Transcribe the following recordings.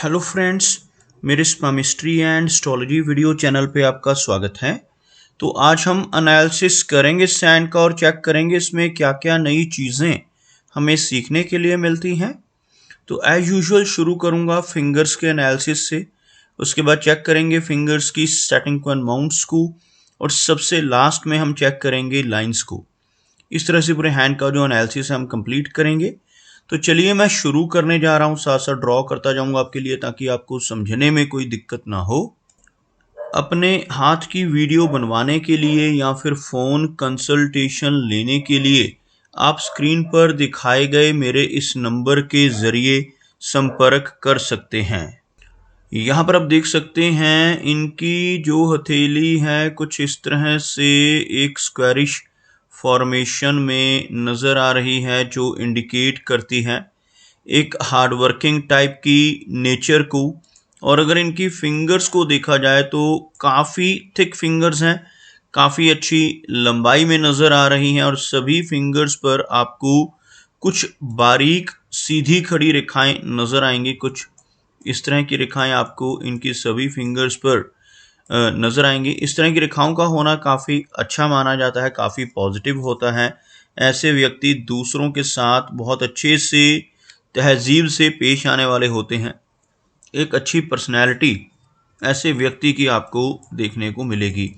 Hello friends, मेरे स्पामिस्ट्री and astrology video channel पे आपका स्वागत है। तो आज हम एनालिसिस करेंगे सैंड का और चेक करेंगे इसमें क्या क्या नई चीज़ें हमें सीखने के लिए मिलती हैं। तो एज यूजुअल शुरू करूँगा फिंगर्स के एनालिसिस से, उसके बाद चेक करेंगे फिंगर्स की सेटिंग को एंड माउंट्स को, और सबसे लास्ट में हम चेक करेंगे लाइंस को। इस तरह से पूरे हैंड का जो एनालिसिस है हम कंप्लीट करेंगे। तो चलिए मैं शुरू करने जा रहा हूँ, साथ साथ ड्रॉ करता जाऊँगा आपके लिए ताकि आपको समझने में कोई दिक्कत ना हो। अपने हाथ की वीडियो बनवाने के लिए या फिर फ़ोन कंसल्टेशन लेने के लिए आप स्क्रीन पर दिखाए गए मेरे इस नंबर के ज़रिए संपर्क कर सकते हैं। यहाँ पर आप देख सकते हैं इनकी जो हथेली है कुछ इस तरह से एक स्क्वायरिश फॉर्मेशन में नज़र आ रही है, जो इंडिकेट करती है एक हार्डवर्किंग टाइप की नेचर को। और अगर इनकी फिंगर्स को देखा जाए तो काफ़ी थिक फिंगर्स हैं, काफ़ी अच्छी लंबाई में नज़र आ रही हैं, और सभी फिंगर्स पर आपको कुछ बारीक सीधी खड़ी रेखाएं नज़र आएंगी। कुछ इस तरह की रेखाएं आपको इनकी सभी फिंगर्स पर नज़र आएंगी। इस तरह की रेखाओं का होना काफ़ी अच्छा माना जाता है, काफ़ी पॉजिटिव होता है। ऐसे व्यक्ति दूसरों के साथ बहुत अच्छे से तहजीब से पेश आने वाले होते हैं। एक अच्छी पर्सनैलिटी ऐसे व्यक्ति की आपको देखने को मिलेगी।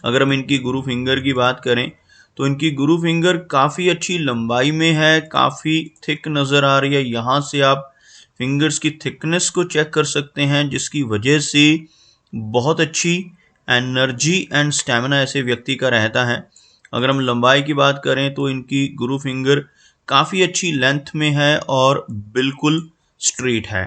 अगर हम इनकी गुरु फिंगर की बात करें तो इनकी गुरु फिंगर काफ़ी अच्छी लंबाई में है, काफ़ी थिक नज़र आ रही है। यहाँ से आप फिंगर्स की थिकनेस को चेक कर सकते हैं, जिसकी वजह से बहुत अच्छी एनर्जी एंड स्टेमिना ऐसे व्यक्ति का रहता है। अगर हम लंबाई की बात करें तो इनकी गुरु फिंगर काफ़ी अच्छी लेंथ में है और बिल्कुल स्ट्रेट है।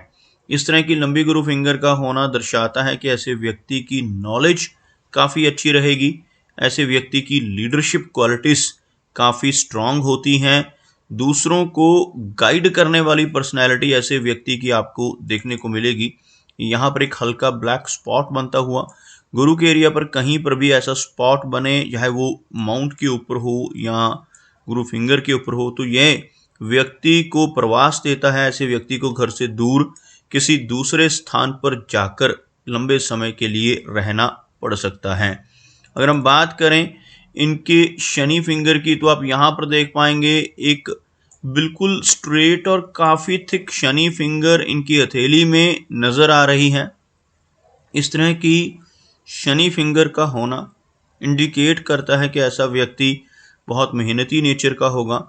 इस तरह की लंबी गुरु फिंगर का होना दर्शाता है कि ऐसे व्यक्ति की नॉलेज काफ़ी अच्छी रहेगी, ऐसे व्यक्ति की लीडरशिप क्वालिटीज़ काफ़ी स्ट्रांग होती हैं, दूसरों को गाइड करने वाली पर्सनैलिटी ऐसे व्यक्ति की आपको देखने को मिलेगी। यहाँ पर एक हल्का ब्लैक स्पॉट बनता हुआ गुरु के एरिया पर कहीं पर भी ऐसा स्पॉट बने, चाहे वो माउंट के ऊपर हो या गुरु फिंगर के ऊपर हो, तो यह व्यक्ति को प्रवास देता है। ऐसे व्यक्ति को घर से दूर किसी दूसरे स्थान पर जाकर लंबे समय के लिए रहना पड़ सकता है। अगर हम बात करें इनके शनि फिंगर की तो आप यहाँ पर देख पाएंगे एक बिल्कुल स्ट्रेट और काफ़ी थिक शनि फिंगर इनकी हथेली में नज़र आ रही है। इस तरह की शनि फिंगर का होना इंडिकेट करता है कि ऐसा व्यक्ति बहुत मेहनती नेचर का होगा,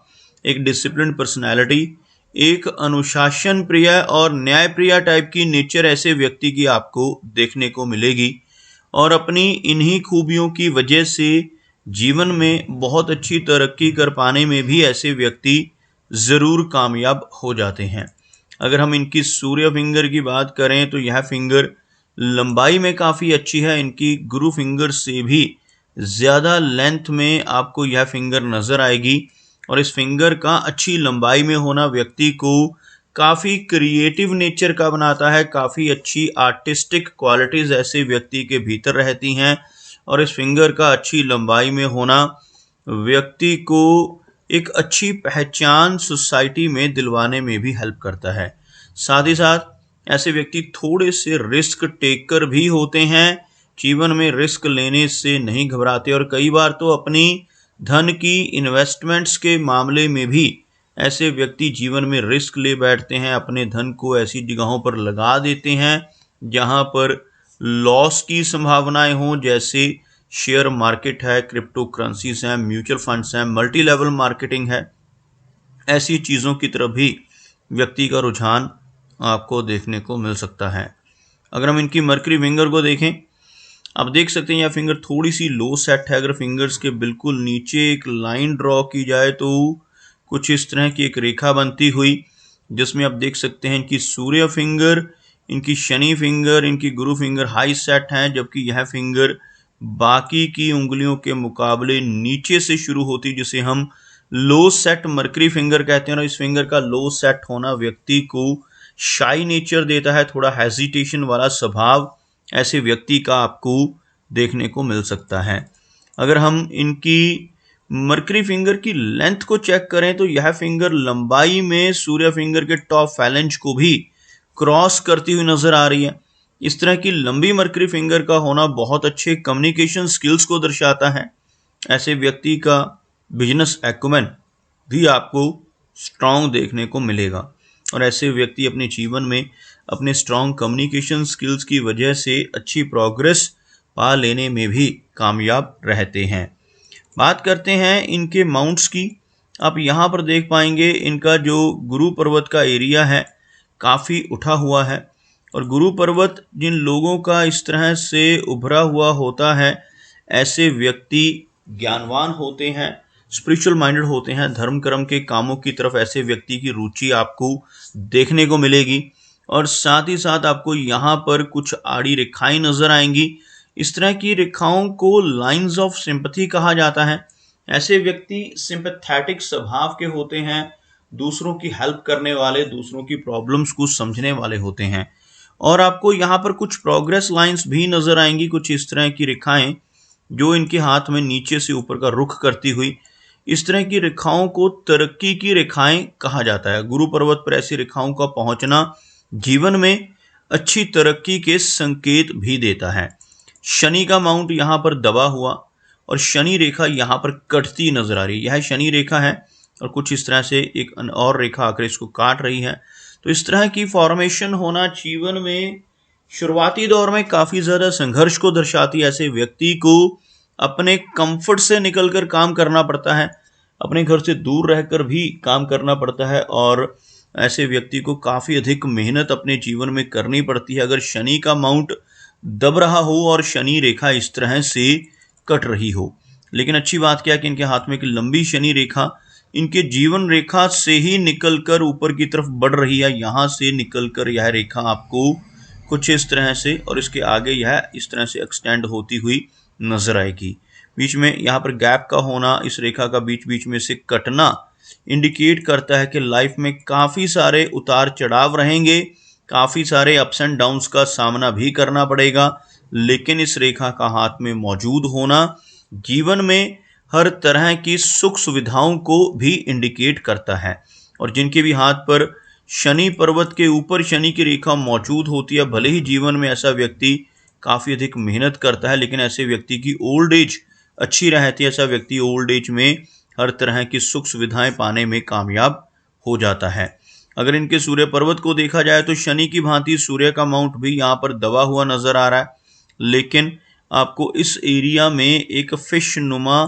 एक डिसिप्लिन पर्सनैलिटी, एक अनुशासन प्रिय और न्याय प्रिय टाइप की नेचर ऐसे व्यक्ति की आपको देखने को मिलेगी। और अपनी इन्हीं खूबियों की वजह से जीवन में बहुत अच्छी तरक्की कर पाने में भी ऐसे व्यक्ति ज़रूर कामयाब हो जाते हैं। अगर हम इनकी सूर्य फिंगर की बात करें तो यह फिंगर लंबाई में काफ़ी अच्छी है, इनकी गुरु फिंगर से भी ज़्यादा लेंथ में आपको यह फिंगर नज़र आएगी। और इस फिंगर का अच्छी लंबाई में होना व्यक्ति को काफ़ी क्रिएटिव नेचर का बनाता है, काफ़ी अच्छी आर्टिस्टिक क्वालिटीज़ ऐसे व्यक्ति के भीतर रहती हैं। और इस फिंगर का अच्छी लंबाई में होना व्यक्ति को एक अच्छी पहचान सोसाइटी में दिलवाने में भी हेल्प करता है। साथ ही साथ ऐसे व्यक्ति थोड़े से रिस्क टेकर भी होते हैं, जीवन में रिस्क लेने से नहीं घबराते, और कई बार तो अपनी धन की इन्वेस्टमेंट्स के मामले में भी ऐसे व्यक्ति जीवन में रिस्क ले बैठते हैं, अपने धन को ऐसी जगहों पर लगा देते हैं जहां पर लॉस की संभावनाएं हों, जैसे शेयर मार्केट है, क्रिप्टो करेंसीज हैं, म्यूचुअल फंड्स हैं, मल्टी लेवल मार्केटिंग है। ऐसी चीज़ों की तरफ भी व्यक्ति का रुझान आपको देखने को मिल सकता है। अगर हम इनकी मरकरी फिंगर को देखें, आप देख सकते हैं यह फिंगर थोड़ी सी लो सेट है। अगर फिंगर्स के बिल्कुल नीचे एक लाइन ड्रॉ की जाए तो कुछ इस तरह की एक रेखा बनती हुई, जिसमें आप देख सकते हैं इनकी सूर्य फिंगर, इनकी शनि फिंगर, इनकी गुरु फिंगर हाई सेट हैं, जबकि यह फिंगर बाकी की उंगलियों के मुकाबले नीचे से शुरू होती, जिसे हम लो सेट मरकरी फिंगर कहते हैं। और इस फिंगर का लो सेट होना व्यक्ति को शाई नेचर देता है, थोड़ा हेजिटेशन वाला स्वभाव ऐसे व्यक्ति का आपको देखने को मिल सकता है। अगर हम इनकी मरकरी फिंगर की लेंथ को चेक करें तो यह फिंगर लंबाई में सूर्य फिंगर के टॉप फैलेंज को भी क्रॉस करती हुई नजर आ रही है। इस तरह की लंबी मरकरी फिंगर का होना बहुत अच्छे कम्युनिकेशन स्किल्स को दर्शाता है। ऐसे व्यक्ति का बिजनेस एक्यूमेन भी आपको स्ट्रांग देखने को मिलेगा और ऐसे व्यक्ति अपने जीवन में अपने स्ट्रांग कम्युनिकेशन स्किल्स की वजह से अच्छी प्रोग्रेस पा लेने में भी कामयाब रहते हैं। बात करते हैं इनके माउंट्स की। आप यहाँ पर देख पाएंगे इनका जो गुरु पर्वत का एरिया है काफ़ी उठा हुआ है और गुरु पर्वत जिन लोगों का इस तरह से उभरा हुआ होता है, ऐसे व्यक्ति ज्ञानवान होते हैं, स्पिरिचुअल माइंडेड होते हैं, धर्म कर्म के कामों की तरफ ऐसे व्यक्ति की रुचि आपको देखने को मिलेगी और साथ ही साथ आपको यहाँ पर कुछ आड़ी रेखाएं नजर आएंगी। इस तरह की रेखाओं को लाइंस ऑफ सिंपैथी कहा जाता है। ऐसे व्यक्ति सिंपैथेटिक स्वभाव के होते हैं, दूसरों की हेल्प करने वाले, दूसरों की प्रॉब्लम्स को समझने वाले होते हैं और आपको यहाँ पर कुछ प्रोग्रेस लाइंस भी नजर आएंगी, कुछ इस तरह की रेखाएं जो इनके हाथ में नीचे से ऊपर का रुख करती हुई। इस तरह की रेखाओं को तरक्की की रेखाएं कहा जाता है। गुरु पर्वत पर ऐसी रेखाओं का पहुंचना जीवन में अच्छी तरक्की के संकेत भी देता है। शनि का माउंट यहाँ पर दबा हुआ और शनि रेखा यहाँ पर कटती नजर आ रही है। यह शनि रेखा है और कुछ इस तरह से एक और रेखा आकर इसको काट रही है। तो इस तरह की फॉर्मेशन होना जीवन में शुरुआती दौर में काफ़ी ज़्यादा संघर्ष को दर्शाती है। ऐसे व्यक्ति को अपने कंफर्ट से निकलकर काम करना पड़ता है, अपने घर से दूर रहकर भी काम करना पड़ता है और ऐसे व्यक्ति को काफ़ी अधिक मेहनत अपने जीवन में करनी पड़ती है अगर शनि का माउंट दब रहा हो और शनि रेखा इस तरह से कट रही हो। लेकिन अच्छी बात क्या है कि इनके हाथ में एक लंबी शनि रेखा इनके जीवन रेखा से ही निकलकर ऊपर की तरफ बढ़ रही है। यहाँ से निकलकर यह रेखा आपको कुछ इस तरह से और इसके आगे यह इस तरह से एक्सटेंड होती हुई नजर आएगी। बीच में यहाँ पर गैप का होना, इस रेखा का बीच बीच में से कटना इंडिकेट करता है कि लाइफ में काफ़ी सारे उतार चढ़ाव रहेंगे, काफ़ी सारे अप्स एंड डाउन्स का सामना भी करना पड़ेगा। लेकिन इस रेखा का हाथ में मौजूद होना जीवन में हर तरह की सुख सुविधाओं को भी इंडिकेट करता है और जिनके भी हाथ पर शनि पर्वत के ऊपर शनि की रेखा मौजूद होती है, भले ही जीवन में ऐसा व्यक्ति काफ़ी अधिक मेहनत करता है लेकिन ऐसे व्यक्ति की ओल्ड एज अच्छी रहती है। ऐसा व्यक्ति ओल्ड एज में हर तरह की सुख सुविधाएं पाने में कामयाब हो जाता है। अगर इनके सूर्य पर्वत को देखा जाए तो शनि की भांति सूर्य का माउंट भी यहाँ पर दबा हुआ नजर आ रहा है, लेकिन आपको इस एरिया में एक फिश नुमा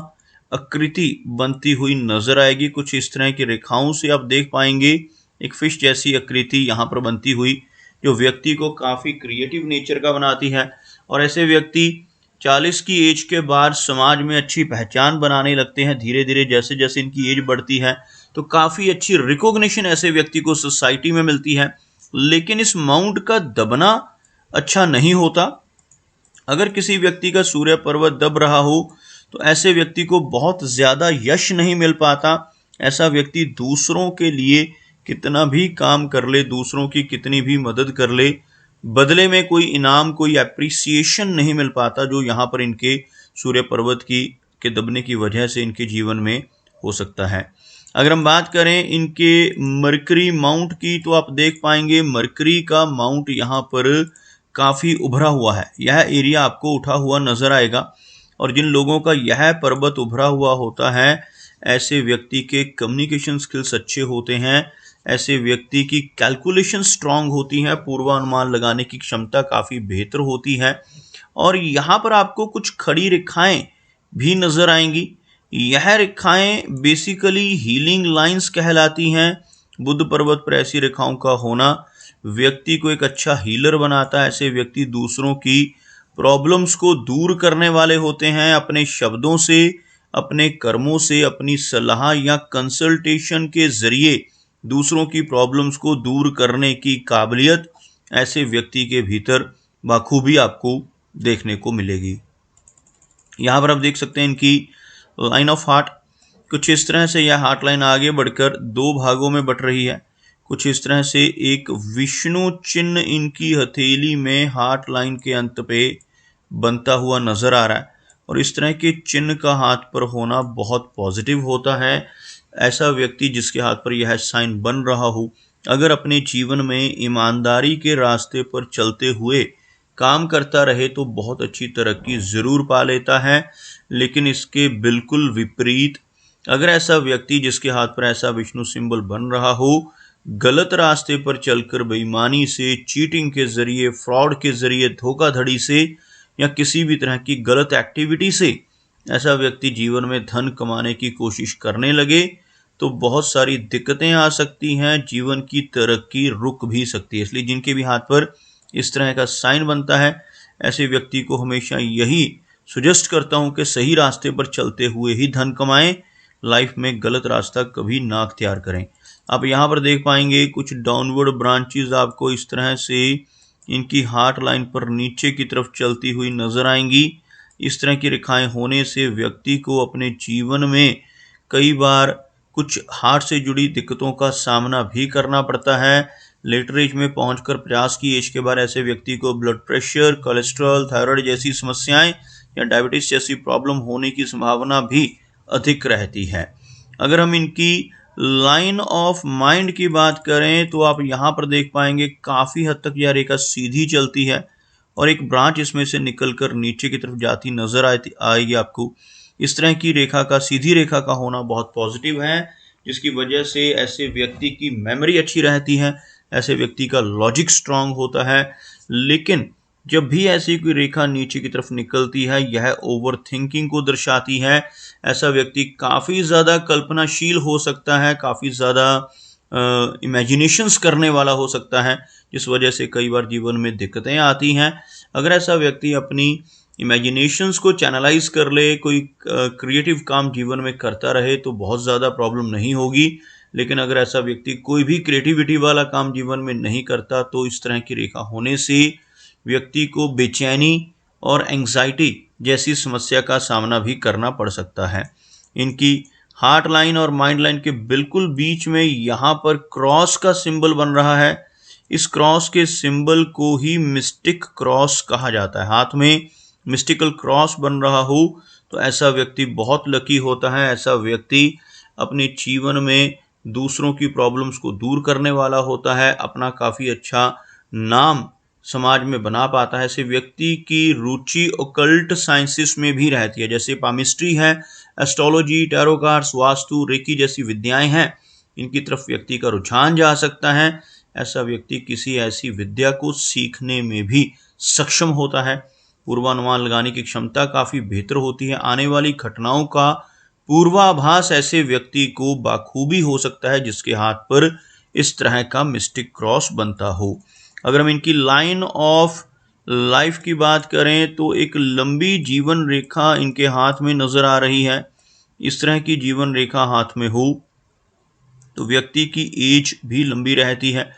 आकृति बनती हुई नजर आएगी। कुछ इस तरह की रेखाओं से आप देख पाएंगे एक फिश जैसी आकृति यहाँ पर बनती हुई जो व्यक्ति को काफ़ी क्रिएटिव नेचर का बनाती है और ऐसे व्यक्ति 40 की एज के बाद समाज में अच्छी पहचान बनाने लगते हैं। धीरे धीरे जैसे जैसे इनकी एज बढ़ती है तो काफ़ी अच्छी रिकॉग्निशन ऐसे व्यक्ति को सोसाइटी में मिलती है। लेकिन इस माउंट का दबना अच्छा नहीं होता। अगर किसी व्यक्ति का सूर्य पर्वत दब रहा हो तो ऐसे व्यक्ति को बहुत ज़्यादा यश नहीं मिल पाता। ऐसा व्यक्ति दूसरों के लिए कितना भी काम कर ले, दूसरों की कितनी भी मदद कर ले, बदले में कोई इनाम, कोई एप्रिसिएशन नहीं मिल पाता जो यहाँ पर इनके सूर्य पर्वत के दबने की वजह से इनके जीवन में हो सकता है। अगर हम बात करें इनके मरकरी माउंट की तो आप देख पाएंगे मरकरी का माउंट यहाँ पर काफ़ी उभरा हुआ है। यह एरिया आपको उठा हुआ नजर आएगा और जिन लोगों का यह पर्वत उभरा हुआ होता है ऐसे व्यक्ति के कम्युनिकेशन स्किल्स अच्छे होते हैं, ऐसे व्यक्ति की कैलकुलेशन स्ट्रांग होती है, पूर्वानुमान लगाने की क्षमता काफ़ी बेहतर होती है। और यहाँ पर आपको कुछ खड़ी रेखाएं भी नज़र आएंगी। यह रेखाएं बेसिकली हीलिंग लाइंस कहलाती हैं। बुध पर्वत पर ऐसी रेखाओं का होना व्यक्ति को एक अच्छा हीलर बनाता है। ऐसे व्यक्ति दूसरों की प्रॉब्लम्स को दूर करने वाले होते हैं। अपने शब्दों से, अपने कर्मों से, अपनी सलाह या कंसल्टेशन के जरिए दूसरों की प्रॉब्लम्स को दूर करने की काबिलियत ऐसे व्यक्ति के भीतर बखूबी आपको देखने को मिलेगी। यहाँ पर आप देख सकते हैं इनकी लाइन ऑफ हार्ट कुछ इस तरह से, यह हार्ट लाइन आगे बढ़कर दो भागों में बट रही है। कुछ इस तरह से एक विष्णु चिन्ह इनकी हथेली में हार्ट लाइन के अंत पे बनता हुआ नजर आ रहा है और इस तरह के चिन्ह का हाथ पर होना बहुत पॉजिटिव होता है। ऐसा व्यक्ति जिसके हाथ पर यह साइन बन रहा हो अगर अपने जीवन में ईमानदारी के रास्ते पर चलते हुए काम करता रहे तो बहुत अच्छी तरक्की जरूर पा लेता है। लेकिन इसके बिल्कुल विपरीत अगर ऐसा व्यक्ति जिसके हाथ पर ऐसा विष्णु सिंबल बन रहा हो गलत रास्ते पर चलकर बेईमानी से, चीटिंग के जरिए, फ्रॉड के जरिए, धोखाधड़ी से या किसी भी तरह की गलत एक्टिविटी से ऐसा व्यक्ति जीवन में धन कमाने की कोशिश करने लगे तो बहुत सारी दिक्कतें आ सकती हैं, जीवन की तरक्की रुक भी सकती है। इसलिए जिनके भी हाथ पर इस तरह का साइन बनता है ऐसे व्यक्ति को हमेशा यही सुजेस्ट करता हूं कि सही रास्ते पर चलते हुए ही धन कमाएं, लाइफ में गलत रास्ता कभी ना अख्तियार करें। आप यहाँ पर देख पाएंगे कुछ डाउनवर्ड ब्रांचेस आपको इस तरह से इनकी हार्ट लाइन पर नीचे की तरफ चलती हुई नजर आएंगी। इस तरह की रेखाएं होने से व्यक्ति को अपने जीवन में कई बार कुछ हार्ट से जुड़ी दिक्कतों का सामना भी करना पड़ता है। लेटर एज में पहुंचकर 50 की एज के बाद ऐसे व्यक्ति को ब्लड प्रेशर, कोलेस्ट्रॉल, थायराइड जैसी समस्याएं या डायबिटीज जैसी प्रॉब्लम होने की संभावना भी अधिक रहती है। अगर हम इनकी लाइन ऑफ माइंड की बात करें तो आप यहाँ पर देख पाएंगे काफी हद तक यह रेखा सीधी चलती है और एक ब्रांच इसमें से निकलकर नीचे की तरफ जाती नजर आएगी आपको। इस तरह की रेखा का, सीधी रेखा का होना बहुत पॉजिटिव है, जिसकी वजह से ऐसे व्यक्ति की मेमोरी अच्छी रहती है, ऐसे व्यक्ति का लॉजिक स्ट्रांग होता है। लेकिन जब भी ऐसी कोई रेखा नीचे की तरफ निकलती है यह ओवर थिंकिंग को दर्शाती है। ऐसा व्यक्ति काफ़ी ज़्यादा कल्पनाशील हो सकता है, काफ़ी ज़्यादा इमेजिनेशंस करने वाला हो सकता है, जिस वजह से कई बार जीवन में दिक्कतें आती हैं। अगर ऐसा व्यक्ति अपनी इमेजिनेशंस को चैनलाइज कर ले, कोई क्रिएटिव काम जीवन में करता रहे तो बहुत ज़्यादा प्रॉब्लम नहीं होगी। लेकिन अगर ऐसा व्यक्ति कोई भी क्रिएटिविटी वाला काम जीवन में नहीं करता तो इस तरह की रेखा होने से व्यक्ति को बेचैनी और एंग्जाइटी जैसी समस्या का सामना भी करना पड़ सकता है। इनकी हार्ट लाइन और माइंड लाइन के बिल्कुल बीच में यहाँ पर क्रॉस का सिंबल बन रहा है। इस क्रॉस के सिंबल को ही मिस्टिक क्रॉस कहा जाता है। हाथ में मिस्टिकल क्रॉस बन रहा हो तो ऐसा व्यक्ति बहुत लकी होता है। ऐसा व्यक्ति अपने जीवन में दूसरों की प्रॉब्लम्स को दूर करने वाला होता है, अपना काफ़ी अच्छा नाम समाज में बना पाता है। ऐसे व्यक्ति की रुचि ओकल्ट साइंसेस में भी रहती है, जैसे पामिस्ट्री है, astrology, tarot cards, vastu, reiki जैसी विद्याएं हैं। इनकी तरफ व्यक्ति का रुझान जा सकता है। ऐसा व्यक्ति किसी ऐसी विद्या को सीखने में भी सक्षम होता है। पूर्वानुमान लगाने की क्षमता काफ़ी बेहतर होती है। आने वाली घटनाओं का पूर्वाभास ऐसे व्यक्ति को बाखूबी हो सकता है जिसके हाथ पर इस तरह का मिस्टिक क्रॉस बनता हो। अगर हम इनकी लाइन ऑफ लाइफ की बात करें तो एक लंबी जीवन रेखा इनके हाथ में नजर आ रही है। इस तरह की जीवन रेखा हाथ में हो तो व्यक्ति की एज भी लंबी रहती है।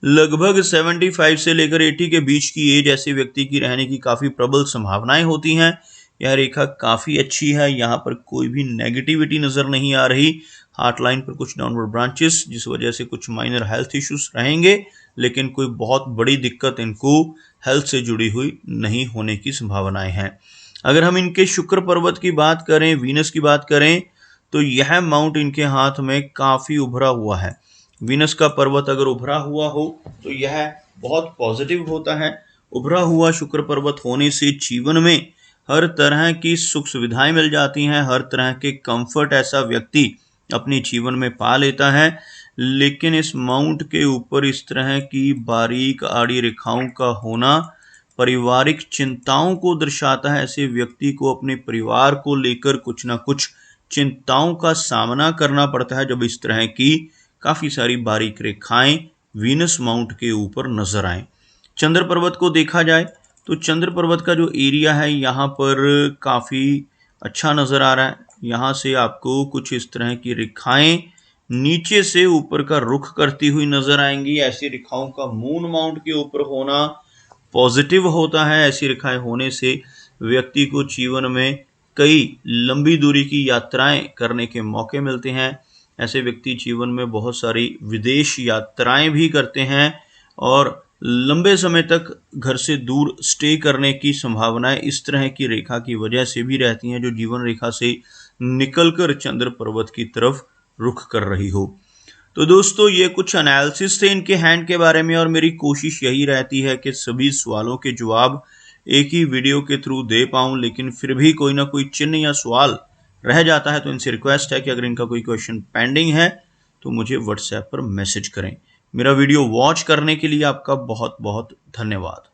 लगभग 75 से लेकर 80 के बीच की एज ऐसे व्यक्ति की रहने की काफ़ी प्रबल संभावनाएं होती हैं। यह रेखा काफ़ी अच्छी है, यहाँ पर कोई भी नेगेटिविटी नज़र नहीं आ रही। हार्ट लाइन पर कुछ डाउनवर्ड ब्रांचेस जिस वजह से कुछ माइनर हेल्थ इश्यूज रहेंगे, लेकिन कोई बहुत बड़ी दिक्कत इनको हेल्थ से जुड़ी हुई नहीं होने की संभावनाएं हैं। अगर हम इनके शुक्र पर्वत की बात करें, वीनस की बात करें तो यह माउंट इनके हाथ में काफ़ी उभरा हुआ है। वीनस का पर्वत अगर उभरा हुआ हो तो यह बहुत पॉजिटिव होता है। उभरा हुआ शुक्र पर्वत होने से जीवन में हर तरह की सुख सुविधाएं मिल जाती हैं, हर तरह के कंफर्ट ऐसा व्यक्ति अपने जीवन में पा लेता है। लेकिन इस माउंट के ऊपर इस तरह की बारीक आड़ी रेखाओं का होना पारिवारिक चिंताओं को दर्शाता है। ऐसे व्यक्ति को अपने परिवार को लेकर कुछ ना कुछ चिंताओं का सामना करना पड़ता है जब इस तरह की काफ़ी सारी बारीक रेखाएं वीनस माउंट के ऊपर नजर आए। चंद्र पर्वत को देखा जाए तो चंद्र पर्वत का जो एरिया है यहाँ पर काफ़ी अच्छा नज़र आ रहा है। यहाँ से आपको कुछ इस तरह की रेखाएं नीचे से ऊपर का रुख करती हुई नजर आएंगी। ऐसी रेखाओं का मून माउंट के ऊपर होना पॉजिटिव होता है। ऐसी रेखाएं होने से व्यक्ति को जीवन में कई लंबी दूरी की यात्राएं करने के मौके मिलते हैं। ऐसे व्यक्ति जीवन में बहुत सारी विदेश यात्राएं भी करते हैं और लंबे समय तक घर से दूर स्टे करने की संभावनाएं इस तरह की रेखा की वजह से भी रहती हैं, जो जीवन रेखा से निकलकर चंद्र पर्वत की तरफ रुख कर रही हो। तो दोस्तों ये कुछ एनालिसिस थे इनके हैंड के बारे में, और मेरी कोशिश यही रहती है कि सभी सवालों के जवाब एक ही वीडियो के थ्रू दे पाऊं, लेकिन फिर भी कोई ना कोई चिन्ह या सवाल रह जाता है। तो इनसे रिक्वेस्ट है कि अगर इनका कोई क्वेश्चन पेंडिंग है तो मुझे व्हाट्सएप पर मैसेज करें। मेरा वीडियो वॉच करने के लिए आपका बहुत बहुत धन्यवाद।